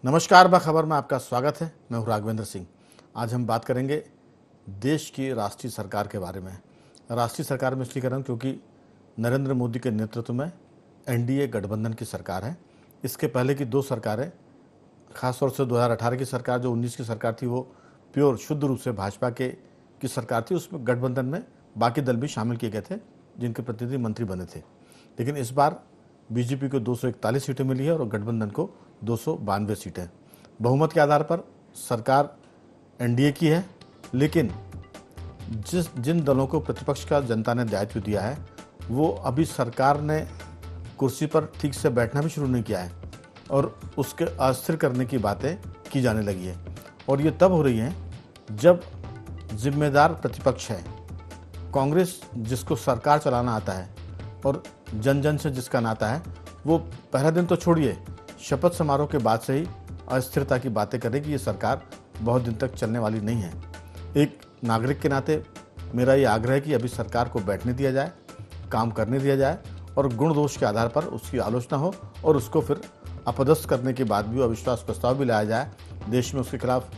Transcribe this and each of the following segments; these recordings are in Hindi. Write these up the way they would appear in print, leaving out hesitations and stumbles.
नमस्कार, खबर में आपका स्वागत है। मैं हूं राघवेंद्र सिंह। आज हम बात करेंगे देश की राष्ट्रीय सरकार के बारे में। राष्ट्रीय सरकार में इसलिए कर रहा हूं क्योंकि नरेंद्र मोदी के नेतृत्व में एनडीए गठबंधन की सरकार है। इसके पहले की दो सरकारें, खासतौर से 2018 की सरकार, जो 19 की सरकार थी, वो प्योर शुद्ध रूप से भाजपा की सरकार थी। उसमें गठबंधन में बाकी दल भी शामिल किए गए थे जिनके प्रतिनिधि मंत्री बने थे। लेकिन इस बार बीजेपी को 241 सीटें मिली है और गठबंधन को 292 सीटें। बहुमत के आधार पर सरकार एनडीए की है, लेकिन जिन दलों को प्रतिपक्ष का जनता ने दायित्व दिया है वो अभी सरकार ने कुर्सी पर ठीक से बैठना भी शुरू नहीं किया है और उसके अस्थिर करने की बातें की जाने लगी है। और ये तब हो रही है जब जिम्मेदार प्रतिपक्ष है, कांग्रेस जिसको सरकार चलाना आता है और जन जन से जिसका नाता है, वो पहला दिन तो छोड़िए, शपथ समारोह के बाद से ही अस्थिरता की बातें करेगी। ये सरकार बहुत दिन तक चलने वाली नहीं है। एक नागरिक के नाते मेरा ये आग्रह है कि अभी सरकार को बैठने दिया जाए, काम करने दिया जाए और गुण दोष के आधार पर उसकी आलोचना हो और उसको फिर अपदस्थ करने के बाद भी अविश्वास प्रस्ताव भी लाया जाए, देश में उसके खिलाफ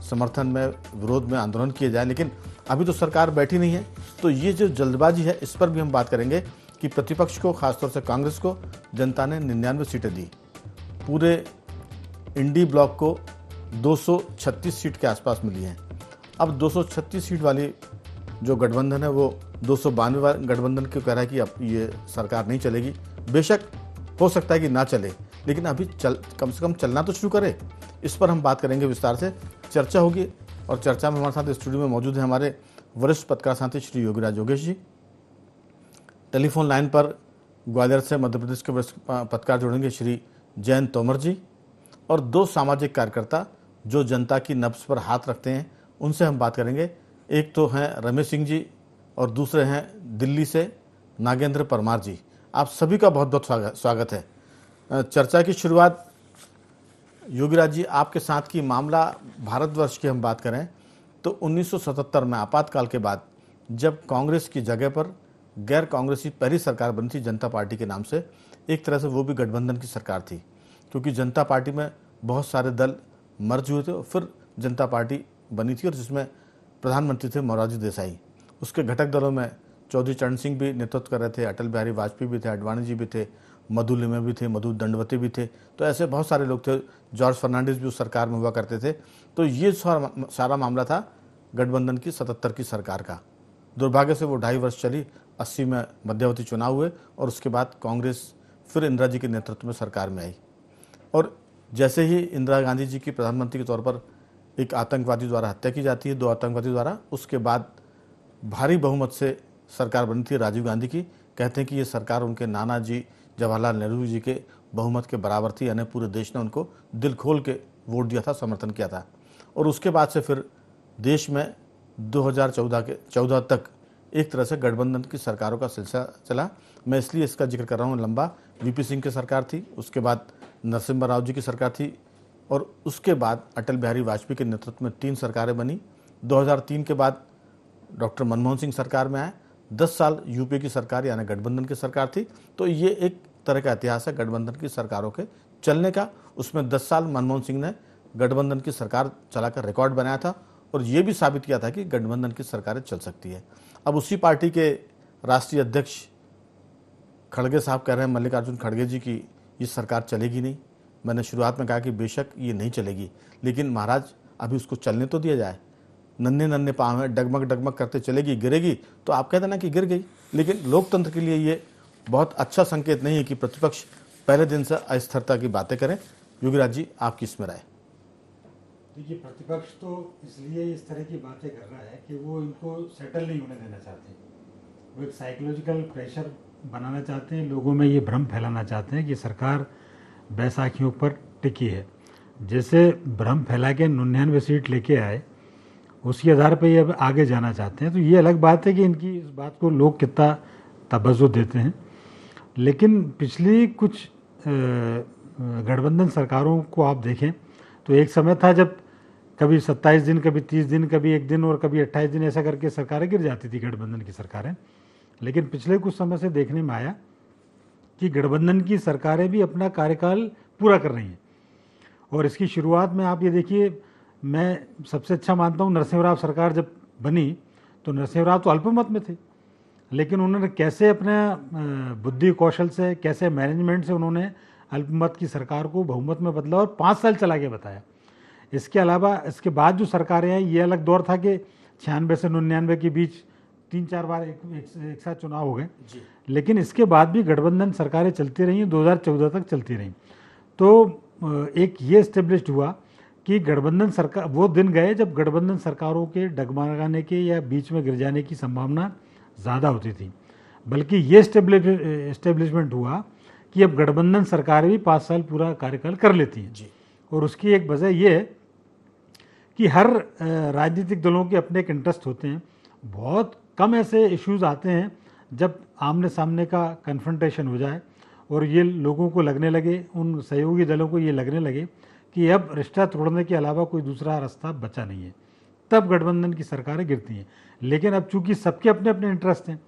समर्थन में, विरोध में आंदोलन किए जाए। लेकिन अभी तो सरकार बैठी नहीं है, तो ये जो जल्दबाजी है इस पर भी हम बात करेंगे कि प्रतिपक्ष को, खासतौर से कांग्रेस को, जनता ने 99 सीटें दी। पूरे इंडी ब्लॉक को 236 सीट के आसपास मिली हैं। अब 236 सीट वाली जो गठबंधन है वो 292 गठबंधन क्यों कह रहा है कि अब ये सरकार नहीं चलेगी। बेशक हो सकता है कि ना चले, लेकिन अभी कम से कम चलना तो शुरू करे। इस पर हम बात करेंगे, विस्तार से चर्चा होगी। और चर्चा में हमारे साथ स्टूडियो में मौजूद हैं हमारे वरिष्ठ पत्रकार साथी श्री योगीराज योगेश जी। टेलीफोन लाइन पर ग्वालियर से मध्य प्रदेश के वरिष्ठ पत्रकार जुड़ेंगे श्री जयंत तोमर जी, और दो सामाजिक कार्यकर्ता जो जनता की नब्ज पर हाथ रखते हैं उनसे हम बात करेंगे। एक तो हैं रमेश सिंह जी और दूसरे हैं दिल्ली से नागेंद्र परमार जी। आप सभी का बहुत बहुत स्वागत है। चर्चा की शुरुआत योगीराज जी आपके साथ की। मामला भारतवर्ष की हम बात करें तो 1977 में आपातकाल के बाद जब कांग्रेस की जगह पर गैर कांग्रेसी पहली सरकार बनी थी जनता पार्टी के नाम से, एक तरह से वो भी गठबंधन की सरकार थी, क्योंकि जनता पार्टी में बहुत सारे दल मर्ज हुए थे और फिर जनता पार्टी बनी थी, और जिसमें प्रधानमंत्री थे मोरारजी देसाई। उसके घटक दलों में चौधरी चरण सिंह भी नेतृत्व कर रहे थे, अटल बिहारी वाजपेयी भी थे, अडवाणी जी भी थे, मधु लिमे भी थे, मधु दंडवती भी थे। तो ऐसे बहुत सारे लोग थे, जॉर्ज फर्नांडिस भी उस सरकार में हुआ करते थे। तो ये सारा मामला था गठबंधन की 77 की सरकार का। दुर्भाग्य से वो 2.5 वर्ष चली, 80 में मध्यावधि चुनाव हुए और उसके बाद कांग्रेस फिर इंदिरा जी के नेतृत्व में सरकार में आई। और जैसे ही इंदिरा गांधी जी की प्रधानमंत्री के तौर पर एक आतंकवादी द्वारा हत्या की जाती है, 2 आतंकवादी द्वारा, उसके बाद भारी बहुमत से सरकार बनी थी राजीव गांधी की। कहते हैं कि ये सरकार उनके नाना जी जवाहरलाल नेहरू जी के बहुमत के बराबर थी, यानी पूरे देश ने उनको दिल खोल के वोट दिया था, समर्थन किया था। और उसके बाद से फिर देश में 2014 तक एक तरह से गठबंधन की सरकारों का सिलसिला चला। मैं इसलिए इसका जिक्र कर रहा हूँ लंबा। वीपी सिंह की सरकार थी, उसके बाद नरसिम्हा राव जी की सरकार थी, और उसके बाद अटल बिहारी वाजपेयी के नेतृत्व में 3 सरकारें बनी। 2003 के बाद डॉक्टर मनमोहन सिंह सरकार में आए। 10 साल यूपी की सरकार यानी गठबंधन की सरकार थी। तो ये एक तरह का इतिहास है गठबंधन की सरकारों के चलने का। उसमें 10 साल मनमोहन सिंह ने गठबंधन की सरकार चलाकर रिकॉर्ड बनाया था और ये भी साबित किया था कि गठबंधन की सरकारें चल सकती है। अब उसी पार्टी के राष्ट्रीय अध्यक्ष खड़गे साहब कह रहे हैं, मल्लिकार्जुन खड़गे जी, की ये सरकार चलेगी नहीं। मैंने शुरुआत में कहा कि बेशक ये नहीं चलेगी, लेकिन महाराज अभी उसको चलने तो दिया जाए। नन्हे नन्हे पाँव हैं, डगमग डगमग करते चलेगी, गिरेगी तो आप कहते ना कि गिर गई। लेकिन लोकतंत्र के लिए ये बहुत अच्छा संकेत नहीं है कि प्रतिपक्ष पहले दिन से अस्थिरता की बातें करें। योगीराज जी, आपकी इसमें राय। देखिए, प्रतिपक्ष तो इसलिए इस तरह की बातें कर रहा है कि वो इनको सेटल नहीं होने देना चाहते। वो एक साइकोलॉजिकल प्रेशर बनाना चाहते हैं, लोगों में ये भ्रम फैलाना चाहते हैं कि सरकार बैसाखियों पर टिकी है। जैसे भ्रम फैला के 99 सीट लेके आए, उसी आधार पर ये अब आगे जाना चाहते हैं। तो ये अलग बात है कि इनकी इस बात को लोग कितना तवज्जो देते हैं। लेकिन पिछली कुछ गठबंधन सरकारों को आप देखें तो एक समय था जब कभी 27 दिन, कभी 30 दिन, कभी 1 दिन और कभी 28 दिन ऐसा करके सरकारें गिर जाती थी, गठबंधन की सरकारें। लेकिन पिछले कुछ समय से देखने में आया कि गठबंधन की सरकारें भी अपना कार्यकाल पूरा कर रही हैं और इसकी शुरुआत में आप ये देखिए, मैं सबसे अच्छा मानता हूँ नरसिंह राव सरकार जब बनी तो नरसिंह राव तो अल्पमत में थे, लेकिन उन्होंने कैसे अपने बुद्धि कौशल से, कैसे मैनेजमेंट से उन्होंने अल्पमत की सरकार को बहुमत में बदला और 5 साल चला के बताया। इसके अलावा इसके बाद जो सरकारें हैं, ये अलग दौर था कि 96 से 99 के बीच 3-4 बार एक साथ चुनाव हो गए, लेकिन इसके बाद भी गठबंधन सरकारें चलती रही, 2014 तक चलती रहीं। तो एक ये इस्टेब्लिश्ड हुआ कि गठबंधन सरकार, वो दिन गए जब गठबंधन सरकारों के डगमगाने के या बीच में गिर जाने की संभावना ज़्यादा होती थी, बल्कि ये इस्टेब्लिशमेंट हुआ कि अब गठबंधन सरकार भी 5 साल पूरा कार्यकाल कर लेती है। और उसकी एक वजह ये है कि हर राजनीतिक दलों के अपने एक इंटरेस्ट होते हैं। बहुत कम ऐसे इश्यूज आते हैं जब आमने सामने का कन्फ्रंटेशन हो जाए और ये लोगों को लगने लगे, उन सहयोगी दलों को ये लगने लगे कि अब रिश्ता तोड़ने के अलावा कोई दूसरा रास्ता बचा नहीं है, तब गठबंधन की सरकारें गिरती हैं। लेकिन अब चूंकि सबके अपने अपने इंटरेस्ट हैं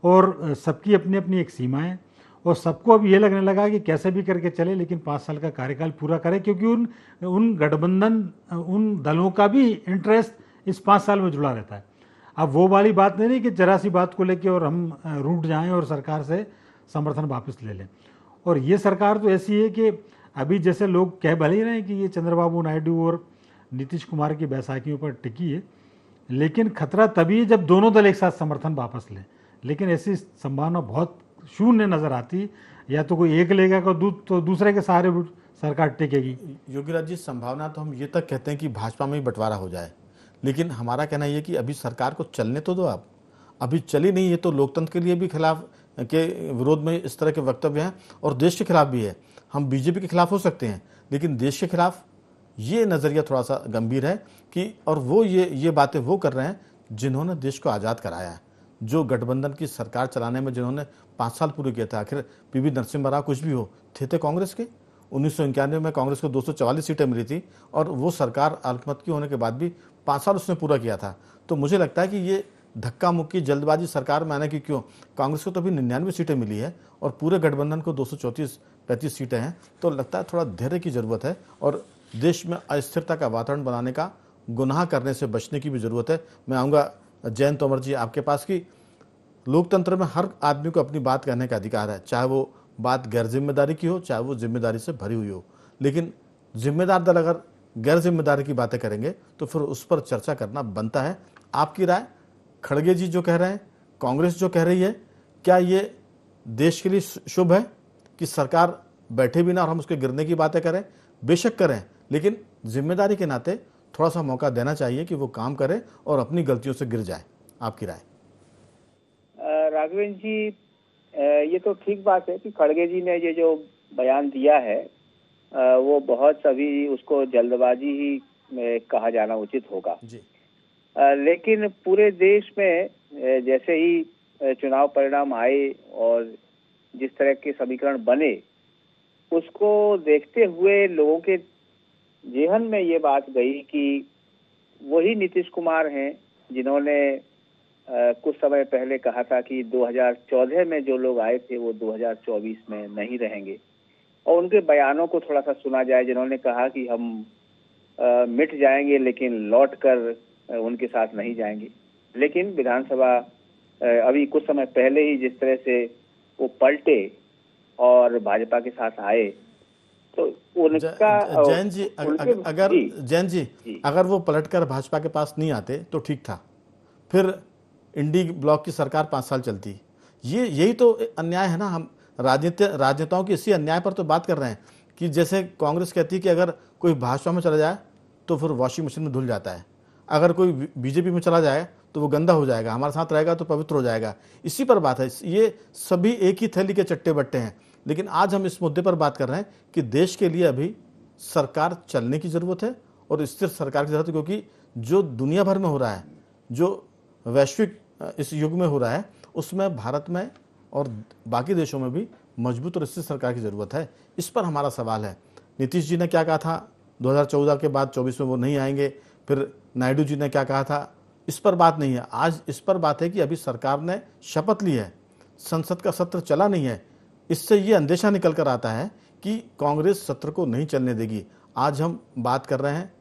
और सबकी अपनी अपनी एक सीमा है, और सबको अब ये लगने लगा कि कैसे भी करके चले लेकिन 5 साल का कार्यकाल पूरा करें, क्योंकि उन गठबंधन, उन दलों का भी इंटरेस्ट इस 5 साल में जुड़ा रहता है। अब वो वाली बात नहीं कि जरा सी बात को लेके और हम रूठ जाएं और सरकार से समर्थन वापस ले लें। और ये सरकार तो ऐसी है कि अभी जैसे लोग कह भले ही रहे हैं कि ये चंद्रबाबू नायडू और नीतीश कुमार की बैसाखियों पर टिकी है, लेकिन खतरा तभी है जब दोनों दल एक साथ समर्थन वापस लें। लेकिन ऐसी संभावना बहुत शून्य नजर आती, या तो कोई एक लेगा तो दूसरे के सहारे सरकार टिकेगी। योगीराज जी, संभावना तो हम ये तक कहते हैं कि भाजपा में ही बंटवारा हो जाए, लेकिन हमारा कहना ये कि अभी सरकार को चलने तो दो। आप अभी चली नहीं, ये तो लोकतंत्र के लिए भी खिलाफ के विरोध में इस तरह के वक्तव्य हैं और देश के खिलाफ भी है। हम बीजेपी के खिलाफ हो सकते हैं, लेकिन देश के खिलाफ ये नज़रिया थोड़ा सा गंभीर है कि, और वो ये बातें वो कर रहे हैं जिन्होंने देश को आज़ाद कराया है, जो गठबंधन की सरकार चलाने में जिन्होंने 5 साल पूरे किया था। आखिर पीवी नरसिम्हा राव कुछ भी हो, थे कांग्रेस के। 1991 में कांग्रेस को 244 सीटें मिली थी और वो सरकार अल्पमत की होने के बाद भी 5 साल उसने पूरा किया था। तो मुझे लगता है कि ये धक्का मुक्की जल्दबाजी सरकार में आने की क्यों, कांग्रेस को तो अभी 99 सीटें मिली है और पूरे गठबंधन को 234-35 सीटें हैं। तो लगता है थोड़ा धैर्य की ज़रूरत है और देश में अस्थिरता का वातावरण बनाने का, गुनाह करने से बचने की भी ज़रूरत है। मैं आऊँगा जयंत तोमर जी आपके पास की, लोकतंत्र में हर आदमी को अपनी बात कहने का अधिकार है, चाहे वो बात गैर जिम्मेदारी की हो, चाहे वो जिम्मेदारी से भरी हुई हो। लेकिन जिम्मेदार दल अगर गैर जिम्मेदारी की बातें करेंगे तो फिर उस पर चर्चा करना बनता है। आपकी राय, खड़गे जी जो कह रहे हैं, कांग्रेस जो कह रही है, क्या ये देश के लिए शुभ है कि सरकार बैठे बिना और हम उसके गिरने की बातें करें? बेशक करें, लेकिन जिम्मेदारी के नाते थोड़ा सा मौका देना चाहिए कि वो काम करे और अपनी गलतियों से गिर जाए। आपकी राय? राघवेंद्र जी, ये तो ठीक बात है कि खड़गे जी ने ये जो बयान दिया है वो बहुत सभी उसको जल्दबाजी ही कहा जाना उचित होगा जी। लेकिन पूरे देश में जैसे ही चुनाव परिणाम आए और जिस तरह के समीकरण बने, उसको देखते हुए लोगों के जेहन में ये बात गई कि वही नीतीश कुमार हैं जिन्होंने कुछ समय पहले कहा था कि 2014 में जो लोग आए थे वो 2024 में नहीं रहेंगे। और उनके बयानों को थोड़ा सा सुना जाए, जिन्होंने कहा कि हम मिट जाएंगे लेकिन लौट कर उनके साथ नहीं जाएंगे। लेकिन विधानसभा अभी कुछ समय पहले ही जिस तरह से वो पलटे और भाजपा के साथ आए, तो उनका जैन जी अगर जैन जी अगर वो पलटकर भाजपा के पास नहीं आते तो ठीक था, फिर इंडी ब्लॉक की सरकार 5 साल चलती। यही तो अन्याय है ना। हम राजनेताओं की इसी अन्याय पर तो बात कर रहे हैं कि जैसे कांग्रेस कहती है कि अगर कोई भाजपा में चला जाए तो फिर वॉशिंग मशीन में धुल जाता है, अगर कोई बीजेपी में चला जाए तो वो गंदा हो जाएगा, हमारे साथ रहेगा तो पवित्र हो जाएगा। इसी पर बात है। ये सभी एक ही थैली के चट्टे बट्टे हैं। लेकिन आज हम इस मुद्दे पर बात कर रहे हैं कि देश के लिए अभी सरकार चलने की ज़रूरत है और स्थिर सरकार की ज़रूरत है, क्योंकि जो दुनिया भर में हो रहा है, जो वैश्विक इस युग में हो रहा है, उसमें भारत में और बाकी देशों में भी मजबूत और स्थिर सरकार की ज़रूरत है। इस पर हमारा सवाल है। नीतीश जी ने क्या कहा था 2014 के बाद 24 में वो नहीं आएंगे, फिर नायडू जी ने क्या कहा था, इस पर बात नहीं है। आज इस पर बात है कि अभी सरकार ने शपथ ली है, संसद का सत्र चला नहीं है। इससे ये अंदेशा निकल कर आता है कि कांग्रेस सत्र को नहीं चलने देगी। आज हम बात कर रहे हैं,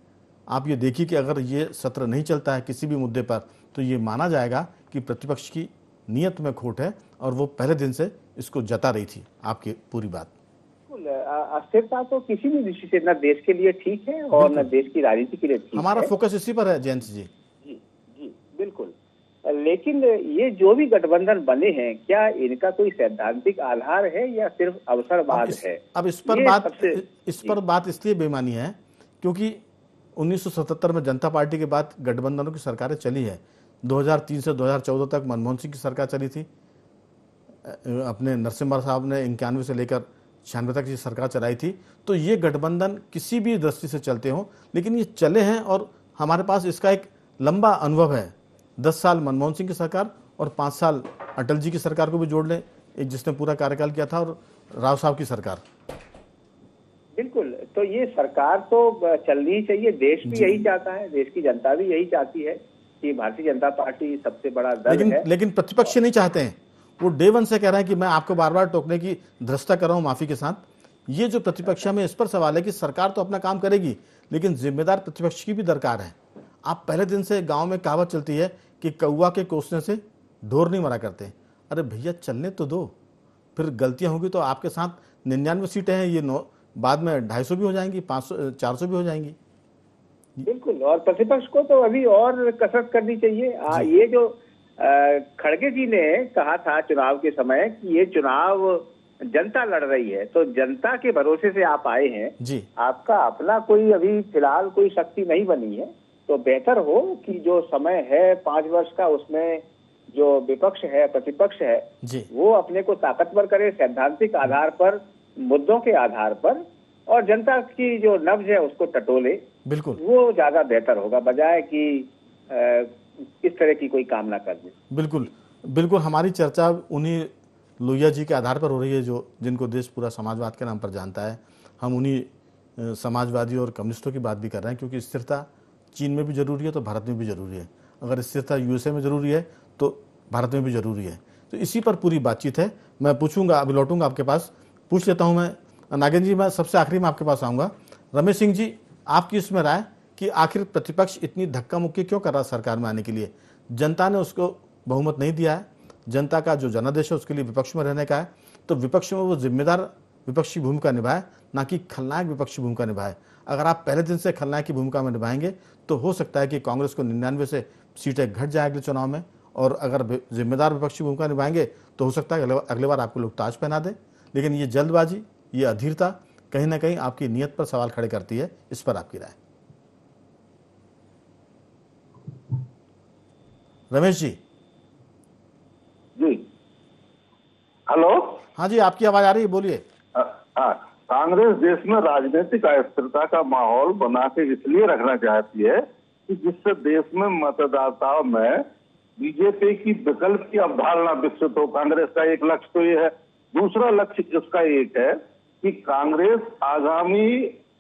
आप ये देखिए कि अगर ये सत्र नहीं चलता है किसी भी मुद्दे पर तो ये माना जाएगा कि प्रतिपक्ष की नीयत में खोट है और वो पहले दिन से इसको जता रही थी। आपकी पूरी बात। अस्थिरता तो किसी भी दृष्टि से न देश के लिए ठीक है और न देश की राजनीति के लिए ठीक है। हमारा फोकस इसी पर है जयंत जी। जी जी बिल्कुल। लेकिन ये जो भी गठबंधन बने हैं, क्या इनका कोई सैद्धांतिक आधार है या सिर्फ अवसरवाद है? अब इस पर बात इसलिए बेमानी है क्योंकि 1977 में जनता पार्टी के बाद गठबंधनों की सरकारें चली है। 2003 से 2014 तक मनमोहन सिंह की सरकार चली थी, अपने नरसिम्हा साहब ने 91 से लेकर 96 तक की सरकार चलाई थी। तो ये गठबंधन किसी भी दृष्टि से चलते हों, लेकिन ये चले हैं और हमारे पास इसका एक लंबा अनुभव है। 10 साल मनमोहन सिंह की सरकार और 5 साल अटल जी की सरकार को भी जोड़ लें, एक जिसने पूरा कार्यकाल किया था, और राव साहब की सरकार। बिल्कुल। तो ये सरकार तो चलनी ही चाहिए, देश भी यही चाहता है, देश की जनता भी यही चाहती है कि भारतीय जनता पार्टी सबसे बड़ा दल है। लेकिन प्रतिपक्ष नहीं चाहते हैं। वो डे वन से कह रहे हैं कि मैं आपको बार बार टोकने की धृष्टता कर रहा हूं माफी के साथ। ये जो प्रतिपक्ष में इस पर सवाल है कि सरकार तो अपना काम करेगी, लेकिन जिम्मेदार प्रतिपक्ष की भी दरकार है। आप पहले दिन से गांव में कहावत चलती है कि कौवा के कोसने से ढोर नहीं मरा करते। अरे भैया चलने तो दो, फिर गलतियां होगी तो आपके साथ 99 सीटें हैं, ये बाद में 250 भी हो जाएंगी, 500 400 भी हो जाएंगी। बिल्कुल। और प्रतिपक्ष को तो अभी और कसरत करनी चाहिए। ये जो खड़गे जी ने कहा था चुनाव के समय कि ये चुनाव जनता लड़ रही है, तो जनता के भरोसे से आप आए हैं जी, आपका अपना कोई अभी फिलहाल कोई शक्ति नहीं बनी है, तो बेहतर हो कि जो समय है 5 वर्ष का, उसमें जो विपक्ष है, प्रतिपक्ष है जी, वो अपने को ताकतवर करे, सैद्धांतिक आधार पर, मुद्दों के आधार पर, और जनता की जो नब्ज है उसको टटोले। बिल्कुल वो ज्यादा बेहतर होगा बजाय कि इस तरह की कोई काम ना कर दे। बिल्कुल बिल्कुल। हमारी चर्चा उन्हीं लोहिया जी के आधार पर हो रही है जो जिनको देश पूरा समाजवाद के नाम पर जानता है। हम उन्हीं समाजवादी और कम्युनिस्टों की बात भी कर रहे हैं, क्योंकि स्थिरता चीन में भी जरूरी है तो भारत में भी जरूरी है। अगर स्थिरता यूएसए में जरूरी है तो भारत में भी जरूरी है। तो इसी पर पूरी बातचीत है। मैं पूछूंगा, अभी लौटूंगा आपके पास, पूछ लेता हूं मैं नागेंद्र जी, मैं सबसे आखिरी में आपके पास आऊंगा। रमेश सिंह जी, आपकी इसमें राय कि आखिर प्रतिपक्ष इतनी धक्का मुक्की क्यों कर रहा सरकार में आने के लिए? जनता ने उसको बहुमत नहीं दिया है, जनता का जो जनादेश है उसके लिए विपक्ष में रहने का है, तो विपक्ष में वो जिम्मेदार विपक्षी भूमिका निभाए, ना कि खलनायक विपक्षी भूमिका निभाए। अगर आप पहले दिन से खलनायक की भूमिका में निभाएंगे तो हो सकता है कि कांग्रेस को 99 से सीटें घट जाए अगले चुनाव में, और अगर जिम्मेदार विपक्षी भूमिका निभाएंगे तो हो सकता है अगले बार आपको लोग ताज पहना दें। लेकिन ये जल्दबाजी, ये अधीरता कहीं ना कहीं आपकी नीयत पर सवाल खड़े करती है। इस पर आपकी राय? रमेश जी। जी हेलो। हाँ जी, आपकी आवाज आ रही है, बोलिए। हाँ, कांग्रेस देश में राजनीतिक अस्थिरता का माहौल बना के इसलिए रखना चाहती है कि जिससे देश में मतदाताओं में बीजेपी की विकल्प की अवधारणा विकसित हो। कांग्रेस का एक लक्ष्य तो ये है। दूसरा लक्ष्य इसका एक है कि कांग्रेस आगामी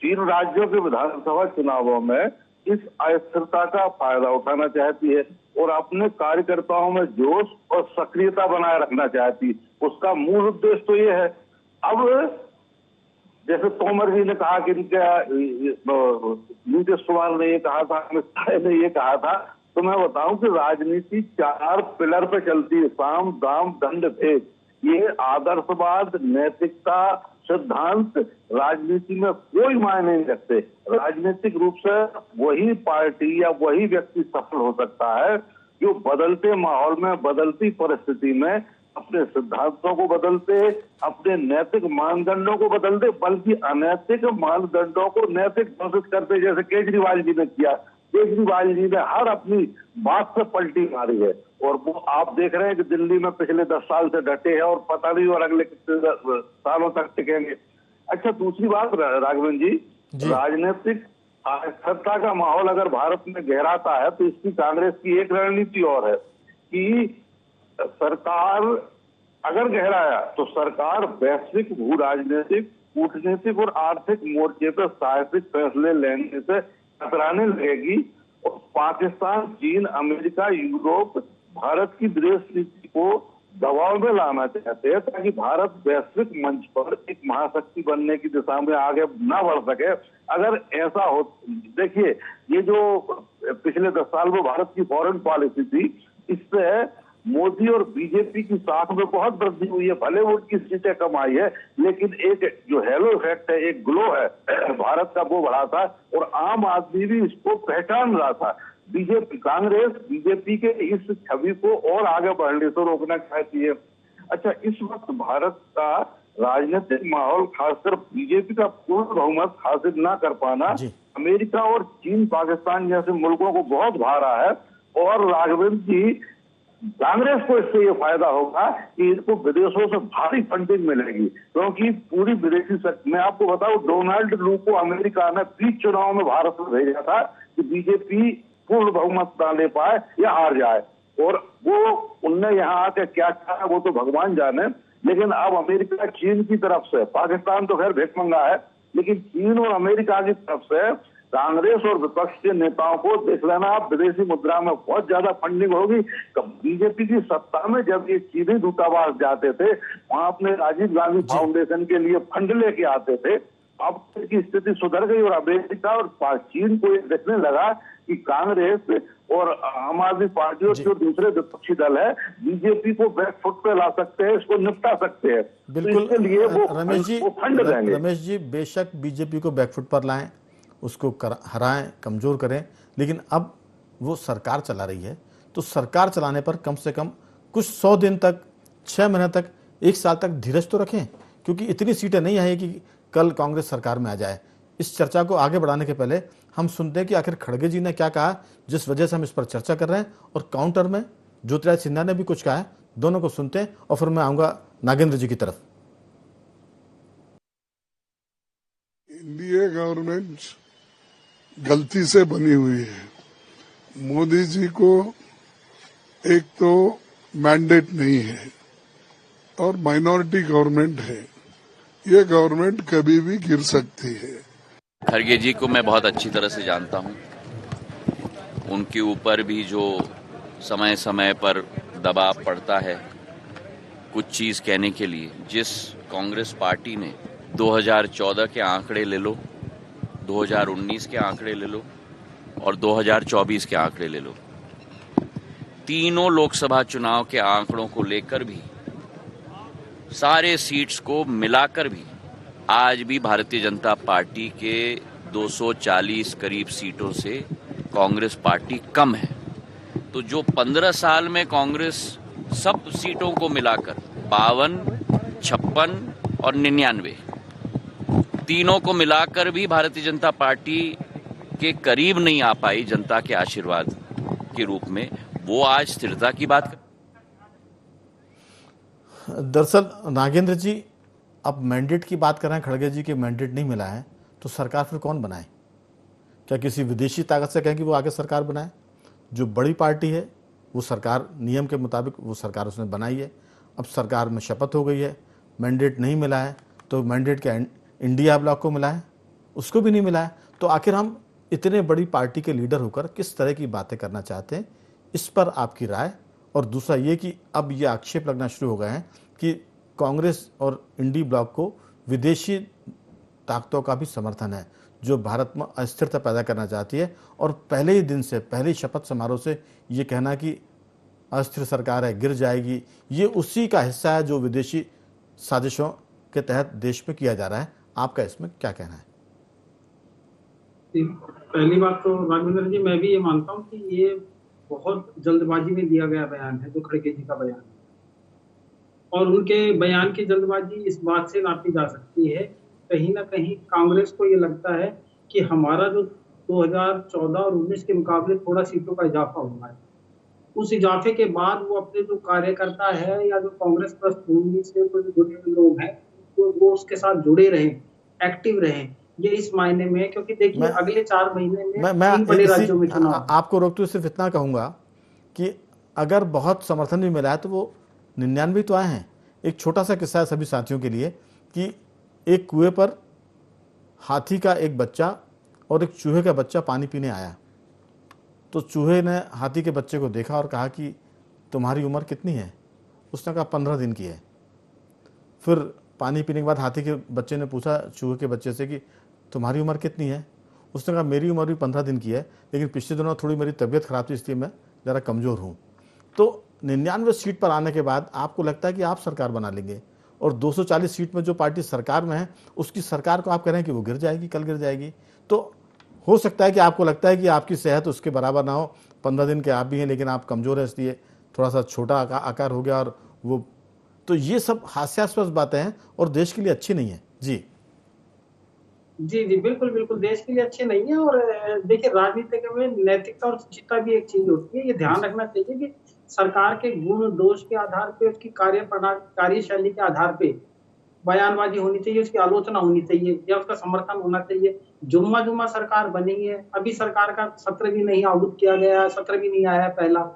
3 राज्यों के विधानसभा चुनावों में इस अस्थिरता का फायदा उठाना चाहती है और अपने कार्यकर्ताओं में जोश और सक्रियता बनाए रखना चाहती है। उसका मूल उद्देश्य तो ये है। अब जैसे तोमर जी ने कहा कि नीतीश कुमार ने ये कहा था, अमित शाह ने ये कहा था, तो मैं बताऊं कि राजनीति 4 पिलर पे चलती है, साम दाम दंड भेद। ये आदर्शवाद, नैतिकता, सिद्धांत राजनीति में कोई मायने नहीं रखते। राजनीतिक रूप से वही पार्टी या वही व्यक्ति सफल हो सकता है जो बदलते माहौल में, बदलती परिस्थिति में अपने सिद्धांतों को बदलते, अपने नैतिक मानदंडों को बदलते, बल्कि अनैतिक मानदंडों को नैतिक घोषित करते, जैसे केजरीवाल जी ने किया। केजरीवाल जी ने हर अपनी बात से पलटी मारी है और वो आप देख रहे हैं कि दिल्ली में पिछले 10 साल से डटे हैं और पता नहीं और अगले कितने सालों तक टिकेंगे। अच्छा, दूसरी बात राघवन जी, राजनीतिक अस्थिरता का माहौल अगर भारत में गहराता है तो इसकी कांग्रेस की एक रणनीति और है कि सरकार अगर गहराया तो सरकार वैश्विक भू राजनीतिक, कूटनीतिक और आर्थिक मोर्चे पर साहसिक फैसले लेने से कतराने लगेगी और पाकिस्तान, चीन, अमेरिका, यूरोप, भारत की विदेश नीति को दबाव में लाना चाहते हैं ताकि भारत वैश्विक मंच पर एक महाशक्ति बनने की दिशा में आगे ना बढ़ सके। अगर ऐसा हो, देखिए ये जो पिछले 10 साल में भारत की फॉरेन पॉलिसी थी, इससे मोदी और बीजेपी की साख में बहुत वृद्धि हुई है। भले वोट की सीटें कम आई है, लेकिन एक जो हेलो इफेक्ट है, एक ग्लो है भारत का, वो बढ़ा था और आम आदमी भी इसको पहचान रहा था। बीजेपी, कांग्रेस बीजेपी के इस छवि को और आगे बढ़ने से रोकना चाहती है। अच्छा, इस वक्त भारत का राजनीतिक माहौल, खासकर बीजेपी का पूर्ण बहुमत हासिल ना कर पाना अमेरिका और चीन, पाकिस्तान जैसे मुल्कों को बहुत भा रहा है। और राघवेंद्र जी, कांग्रेस को इससे ये फायदा होगा कि इनको विदेशों से भारी फंडिंग मिलेगी, क्योंकि पूरी विदेशी मैं आपको बताऊं, डोनाल्ड लू को अमेरिका ने बीच चुनाव में भारत में भेजा था कि बीजेपी पूर्ण बहुमत ना ले पाए या हार जाए, और वो उनने यहाँ आके क्या किया वो तो भगवान जाने। लेकिन अब अमेरिका चीन की तरफ से, पाकिस्तान तो खैर भिखमंगा है, लेकिन चीन और अमेरिका की तरफ से कांग्रेस और विपक्ष के नेताओं को देख लेना आप, विदेशी मुद्रा में बहुत ज्यादा फंडिंग होगी। बीजेपी की सत्ता में जब ये चीनी दूतावास जाते थे, वहां अपने राजीव गांधी फाउंडेशन के लिए फंड लेके आते थे। अब की स्थिति सुधर गई और अमेरिका और चीन को ये देखने लगा कि कांग्रेस और आम आदमी पार्टी और जो दूसरे विपक्षी दल है, बीजेपी को बैक फुट पे ला सकते हैं, इसको निपटा सकते हैं। बिल्कुल। तो इसके लिए वो फंड देंगे। रमेश जी, बेशक बीजेपी को बैकफुट पर लाएं, उसको हराएं, कमजोर करें, लेकिन अब वो सरकार चला रही है, तो सरकार चलाने पर कम से कम कुछ 100 दिन तक, 6 महीने तक, 1 साल तक धीरज तो रखें, क्योंकि इतनी सीटें नहीं आई कि कल कांग्रेस सरकार में आ जाए। इस चर्चा को आगे बढ़ाने के पहले हम सुनते हैं कि आखिर खड़गे जी ने क्या कहा, जिस वजह से हम इस पर चर्चा कर रहे हैं, और काउंटर में ज्योतिराज सिंधिया ने भी कुछ कहा है। दोनों को सुनते हैं और फिर मैं आऊंगा नागेंद्र जी की तरफ। एनडीए गवर्नमेंट गलती से बनी हुई है। मोदी जी को एक तो मैंडेट नहीं है और माइनॉरिटी गवर्नमेंट है। ये गवर्नमेंट कभी भी गिर सकती है। खड़गे जी को मैं बहुत अच्छी तरह से जानता हूं। उनके ऊपर भी जो समय समय पर दबाव पड़ता है कुछ चीज कहने के लिए, जिस कांग्रेस पार्टी ने 2014 के आंकड़े ले लो, 2019 के आंकड़े ले लो और 2024 के आंकड़े ले लो, तीनों लोकसभा चुनाव के आंकड़ों को लेकर भी, सारे सीट्स को मिलाकर भी, आज भी भारतीय जनता पार्टी के 240 करीब सीटों से कांग्रेस पार्टी कम है। तो जो 15 साल में कांग्रेस सब सीटों को मिलाकर 52, 56 और 99, तीनों को मिलाकर भी भारतीय जनता पार्टी के करीब नहीं आ पाई जनता के आशीर्वाद के रूप में, वो आज स्थिरता की बात कर। दरअसल नागेंद्र जी, अब मैंडेट की बात कर रहे हैं, खड़गे जी के मैंडेट नहीं मिला है, तो सरकार फिर कौन बनाए? क्या किसी विदेशी ताकत से कहें कि वो आगे सरकार बनाए? जो बड़ी पार्टी है वो सरकार, नियम के मुताबिक वो सरकार उसने बनाई है। अब सरकार में शपथ हो गई है, मैंडेट नहीं मिला है, तो मैंडेट क्या इंडिया ब्लॉक को मिला है? उसको भी नहीं मिला है। तो आखिर हम इतने बड़ी पार्टी के लीडर होकर किस तरह की बातें करना चाहते हैं, इस पर आपकी राय। और दूसरा ये कि अब ये आक्षेप लगना शुरू हो गए हैं कि कांग्रेस और इंडी ब्लॉक को विदेशी ताकतों का भी समर्थन है, जो भारत में अस्थिरता पैदा करना चाहती है। और पहले ही दिन से, पहले ही शपथ समारोह से ये कहना कि अस्थिर सरकार है, गिर जाएगी, ये उसी का हिस्सा है जो विदेशी साजिशों के तहत देश में किया जा रहा है। आपका इसमें क्या कहना है? पहली बात तो राघवेंद्र जी, मैं भी ये मानता हूँ कि ये बहुत जल्दबाजी में दिया गया बयान है, जो खड़गे जी का बयान है। और उनके बयान की जल्दबाजी इस बात से नापी जा सकती है, कहीं ना कहीं कांग्रेस को ये लगता है कि हमारा जो 2014 और 19 के मुकाबले थोड़ा सीटों का इजाफा हुआ है, उस इजाफे के बाद वो अपने जो कार्यकर्ता है या जो कांग्रेस पृष्ठभूमि से जो जुड़े हुए लोग हैं, तो वो उसके साथ जुड़े रहें, एक्टिव रहें। ये इस मायने में, क्योंकि देखिए अगले 4 महीने में तीन बड़े राज्यों में चुनाव। आपको रोकते हुए सिर्फ इतना कहूंगा कि अगर बहुत समर्थन भी मिला है तो वो 99 तो आए हैं। एक छोटा सा किस्सा है सभी साथियों के लिए कि एक कुएं पर हाथी का एक बच्चा और एक चूहे का बच्चा पानी पीने आया। तो चूहे ने हाथी के बच्चे को देखा और कहा कि तुम्हारी उम्र कितनी है? उसने कहा 15 दिन की है। फिर पानी पीने के बाद हाथी के बच्चे ने पूछा चूहे के बच्चे से कि तुम्हारी उम्र कितनी है? उसने कहा मेरी उम्र भी 15 दिन की है, लेकिन पिछले दिनों थोड़ी मेरी तबीयत खराब थी, इसलिए मैं ज़रा कमज़ोर हूँ। तो 99 सीट पर आने के बाद आपको लगता है कि आप सरकार बना लेंगे, और 240 सीट में जो पार्टी सरकार में है उसकी सरकार को आप कह रहे हैं कि वो गिर जाएगी, कल गिर जाएगी। तो हो सकता है कि आपको लगता है कि आपकी सेहत उसके बराबर ना हो, 15 दिन के आप भी हैं, लेकिन आप कमज़ोर हैं, इसलिए थोड़ा सा छोटा आकार हो गया, और वो तो ये सब हास्यास्पद बातें हैं और देश के लिए अच्छी नहीं है। जी जी, जी, बिल्कुल, बिल्कुल, देश के लिए अच्छे नहीं है। और देखिए, राजनीति में नैतिकता और शुचिता भी एक चीज़ होती है। ये ध्यान रखना चाहिए कि सरकार के गुण दोष के आधार पे, उसकी कार्यशैली के आधार पे बयानबाजी होनी चाहिए, उसकी आलोचना होनी चाहिए या उसका समर्थन होना चाहिए। जुम्मा-जुम्मा सरकार बनी है, अभी सरकार का सत्र भी नहीं आहूत किया गया है, सत्र भी नहीं आया है पहला।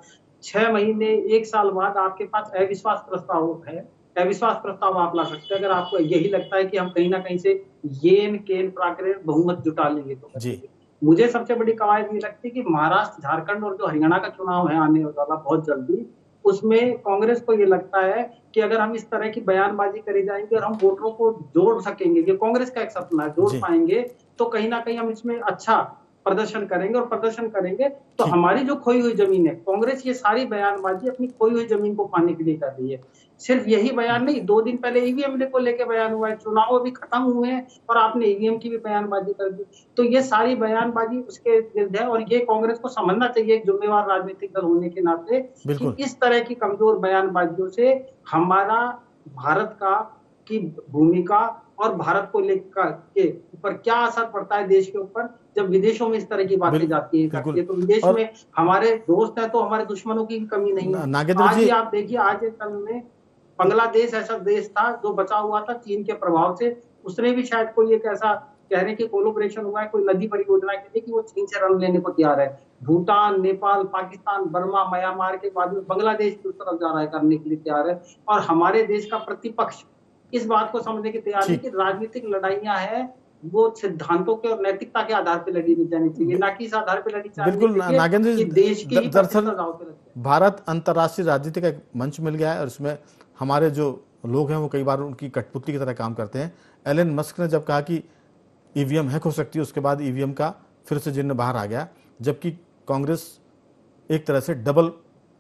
6 महीने, 1 साल बाद आपके पास अविश्वास प्रस्ताव है। अविश्वास प्रस्ताव आप ला सकते हैं अगर आपको यही लगता है कि हम कहीं न कहीं से येन-केन प्राकृतिक बहुमत जुटा लेंगे तो। जी मुझे सबसे बड़ी कवायद ये लगती है कि महाराष्ट्र, झारखंड और जो हरियाणा का चुनाव है आने वाला बहुत जल्दी, उसमें कांग्रेस को ये लगता है कि अगर हम इस तरह की बयानबाजी करे जाएंगे और हम वोटरों को जोड़ सकेंगे, ये कांग्रेस का एक सपना है, जोड़ जी पाएंगे, तो कहीं ना कहीं हम इसमें अच्छा प्रदर्शन करेंगे। और प्रदर्शन करेंगे तो ठीक। हमारी जो खोई हुई जमीन है, कांग्रेस ये सारी बयानबाजी अपनी खोई हुई जमीन को पाने के लिए कर रही है। सिर्फ यही बयान नहीं, 2 दिन पहले ईवीएम को लेकर बयान हुआ है, चुनाव अभी खत्म हुए हैं और आपने ईवीएम की भी बयानबाजी कर दी। तो ये सारी बयानबाजी उसके विरुद्ध है और ये कांग्रेस को समझना चाहिए एक जिम्मेवार राजनीतिक दल होने के नाते बिल्कुल। कि इस तरह की कमजोर बयानबाजियों से हमारा भारत का की भूमिका और भारत को लेकर के ऊपर क्या असर पड़ता है देश के ऊपर, जब विदेशों में इस तरह की बातें जाती है करती है। तो विदेश और में हमारे दोस्त हैं तो हमारे दुश्मनों की भी कमी नहीं है। नागेंद्र आज जी ही आप देखिए, आज के कल में बांग्लादेश ऐसा देश था जो बचा हुआ था चीन के प्रभाव से। उसने भी शायद कोई एक ऐसा कहने की कोलोब्रेशन हुआ है कोई नदी परियोजना के लिए कि वो चीन से रण लेने को तैयार है। भूटान, नेपाल, पाकिस्तान, बर्मा, म्यांमार के बाद में बांग्लादेश की तरफ जा रहा है, करने के लिए तैयार है। और हमारे देश का प्रतिपक्ष इस बात को समझने के तैयार है कि राजनीतिक लड़ाइयां हैं वो सिद्धांतों के और नैतिकता के आधार पर लड़ी नहीं जानी चाहिए, ना कि इस आधार पर लड़ी जानी बिल्कुल चाहिए नागेंद्र कि जी, देश की ही दरअसल प्रतिष्ठा दांव पे लग जाए। भारत अंतर्राष्ट्रीय राजनीति का एक मंच मिल गया है और इसमें हमारे जो लोग हैं वो कई बार उनकी कठपुतली की तरह काम करते हैं। एलन मस्क ने जब कहा कि ईवीएम हैक हो सकती है, उसके बाद ईवीएम का फिर से चिन्ह बाहर आ गया, जबकि कांग्रेस एक तरह से डबल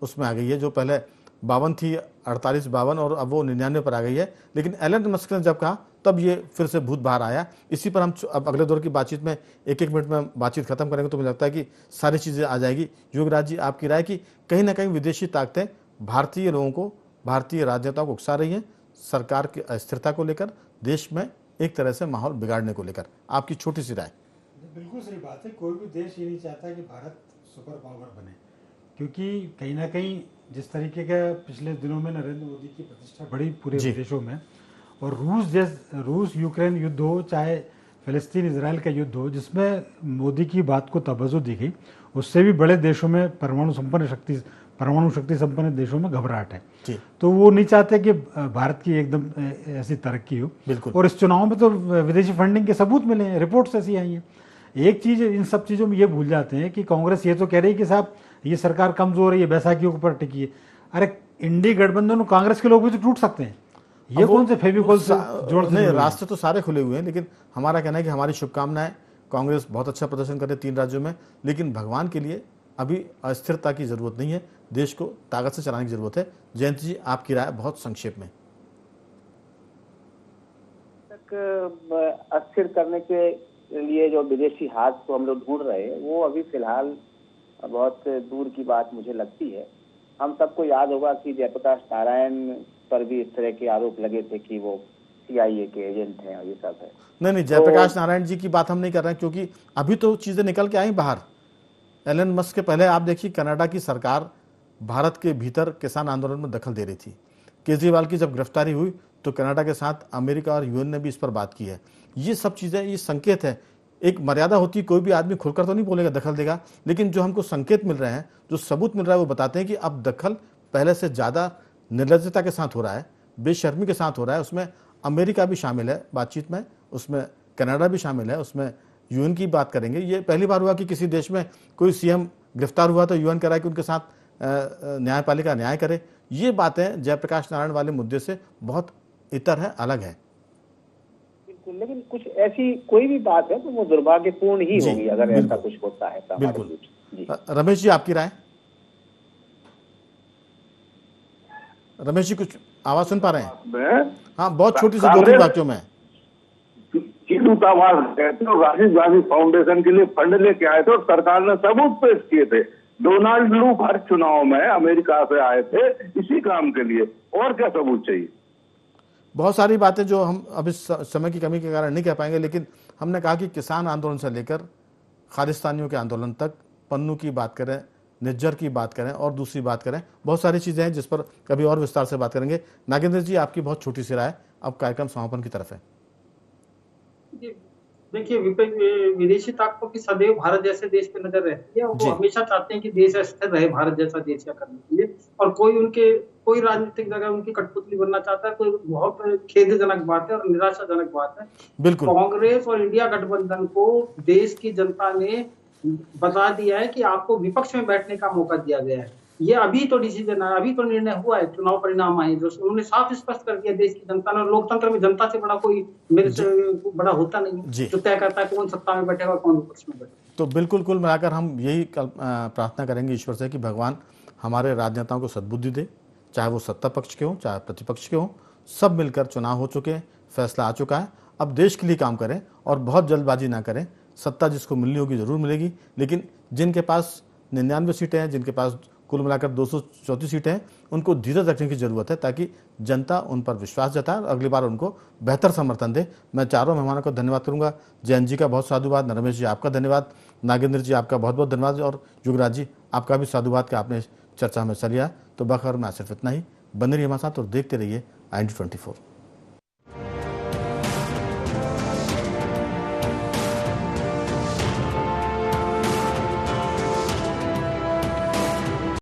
उसमें आ गई है। जो पहले 52 थी, 48-52 और अब वो 99 पर आ गई है। लेकिन एलन मस्क ने जब कहा तब ये फिर से भूत बाहर आया। इसी पर हम अब अगले दौर की बातचीत में एक मिनट में बातचीत खत्म करेंगे तो मुझे लगता है कि सारी चीज़ें आ जाएगी। योगराज जी, आपकी राय कि कहीं ना कहीं विदेशी ताकतें भारतीय लोगों को, भारतीय राजनेताओं को उकसा रही हैं सरकार की अस्थिरता को लेकर, देश में एक तरह से माहौल बिगाड़ने को लेकर, आपकी छोटी सी राय। बिल्कुल सही बात है। कोई भी देश ये नहीं चाहता कि भारत सुपर पावर बने, क्योंकि कहीं ना कहीं जिस तरीके का पिछले दिनों में नरेंद्र मोदी की प्रतिष्ठा बढ़ी पूरे विदेशों में, और रूस यूक्रेन युद्ध हो, चाहे फिलिस्तीन इसराइल का युद्ध हो, जिसमें मोदी की बात को तवज्जो दी गई, उससे भी बड़े देशों में परमाणु शक्ति संपन्न देशों में घबराहट है। तो वो नहीं चाहते कि भारत की एकदम ऐसी तरक्की हो। बिल्कुल। और इस चुनाव में तो विदेशी फंडिंग के सबूत मिले हैं, रिपोर्ट्स ऐसी आई हैं। एक चीज इन सब चीजों में ये भूल जाते हैं कि कांग्रेस ये तो कह रही है कि साहब ये सरकार कमजोर है, ये बैसाखियों के ऊपर टिकी है। अरे इंडी गठबंधन और कांग्रेस के लोग भी तो टूट सकते हैं। ये कौन से फेविकोल से जोड़ नहीं, रास्ते तो सारे खुले हुए हैं, लेकिन हमारा कहना है कि हमारी शुभकामनाएं, कांग्रेस बहुत अच्छा प्रदर्शन करे 3 राज्यों में, लेकिन भगवान के लिए अभी अस्थिरता की जरूरत नहीं है, देश को ताकत से चलाने की जरूरत है। जयंत जी, आपकी राय बहुत संक्षेप में। तक अस्थिर करने के लिए जो विदेशी हाथ को हम लोग ढूंढ रहे हैं वो अभी फिलहाल बहुत दूर की बात मुझे लगती है। हम सबको याद होगा कि जयप्रकाश नारायण पर भी इस तरह के आरोप लगे थे कि वो CIA के एजेंट हैं और ये सब है। नहीं, जयप्रकाश नारायण जी की बात हम नहीं कर रहे हैं, क्योंकि अभी तो चीजें निकल के आई बाहर। एलन मस्क के पहले आप देखिए, कनाडा की सरकार भारत के भीतर किसान आंदोलन में दखल दे रही थी। केजरीवाल की जब गिरफ्तारी हुई तो कनाडा के साथ अमेरिका और UN ने भी इस पर बात की है। ये सब चीज़ें, ये संकेत है। एक मर्यादा होती है, कोई भी आदमी खुलकर तो नहीं बोलेगा, दखल देगा, लेकिन जो हमको संकेत मिल रहे हैं, जो सबूत मिल रहा है, वो बताते हैं कि अब दखल पहले से ज़्यादा निर्लज्जता के साथ हो रहा है, बेशर्मी के साथ हो रहा है। उसमें अमेरिका भी शामिल है बातचीत में, उसमें कनाडा भी शामिल है, उसमें UN की बात करेंगे। ये पहली बार हुआ कि किसी देश में कोई CM गिरफ्तार हुआ तो UN कह रहा है कि उनके साथ न्यायपालिका न्याय करे। ये बातें जयप्रकाश नारायण वाले मुद्दे से बहुत इतर है, अलग है। बिल्कुल, लेकिन कुछ ऐसी कोई भी बात है तो वो दुर्भाग्यपूर्ण ही जी, होगी अगर ऐसा बिल्कुल। कुछ होता है तो हमारे बिल्कुल। बीच। जी रमेश जी, आपकी राय? रमेश जी, कुछ आवाज सुन पा रहे हैं? में हाँ, बहुत छोटी सी 2-3 वाक्यों में। की दूतावास कहते हो राजीव गांधी फाउंडेशन के लिए फंड लेके आए थे और सरकार ने सबूत पेश किए थे। डोनाल्ड लूक हर चुनाव में अमेरिका से आए थे इसी काम के लिए, और क्या सबूत चाहिए? बहुत सारी बातें जो हम अभी समय की कमी के कारण नहीं कह पाएंगे, लेकिन हमने कहा कि किसान आंदोलन से लेकर खालिस्तानियों के आंदोलन तक, पन्नू की बात करें, निज्जर की बात करें और दूसरी बात करें, बहुत सारी चीज़ें हैं जिस पर कभी और विस्तार से बात करेंगे। नागेंद्र जी, आपकी बहुत छोटी सी राय, अब कार्यक्रम समापन की तरफ है। देखिए, विदेशी ताकतों की सदैव भारत जैसे देश पे नजर रहती है और जी। वो हमेशा चाहते हैं कि देश स्थिर रहे भारत जैसा देश या करने के लिए, और कोई राजनीतिक जगह उनकी कठपुतली बनना चाहता है, तो बहुत खेदजनक बात है और निराशाजनक बात है। बिल्कुल। कांग्रेस और इंडिया गठबंधन को देश की जनता ने बता दिया है कि आपको विपक्ष में बैठने का मौका दिया गया है। ये अभी तो डिसीजन है, अभी तो निर्णय हुआ है, चुनाव परिणाम आए जो उन्होंने साफ स्पष्ट कर दिया देश की जनता ने। और लोकतंत्र में जनता से बड़ा कोई मेरे से बड़ा होता नहीं जी। है, जो तय करता है कौन सत्ता में बैठेगा कौन विपक्ष में बैठेगा। तो बिल्कुल, कुल मिलाकर हम यही प्रार्थना करेंगे ईश्वर से कि भगवान हमारे राजनेताओं को सद्बुद्धि दे, चाहे वो सत्ता पक्ष के हों चाहे प्रतिपक्ष के हों। सब मिलकर चुनाव हो चुके हैं, फैसला आ चुका है, अब देश के लिए काम करें और बहुत जल्दबाजी ना करें। सत्ता जिसको मिलनी होगी जरूर मिलेगी, लेकिन जिनके पास 99 सीटें हैं, जिनके पास कुल मिलाकर 234 सीटें हैं, उनको धीरज रखने की जरूरत है ताकि जनता उन पर विश्वास जताए और अगली बार उनको बेहतर समर्थन दे। मैं चारों मेहमानों का धन्यवाद करूंगा। जयंत जी का बहुत साधुवाद, नरमेश जी आपका धन्यवाद, नागेंद्र जी आपका बहुत बहुत धन्यवाद और युगराज जी आपका भी साधुवाद कि आपने चर्चा में हिस्सा लिया। तो बखैर मैं सिर्फ इतना ही, बने रहिए हमारे साथ और देखते रहिए IND24।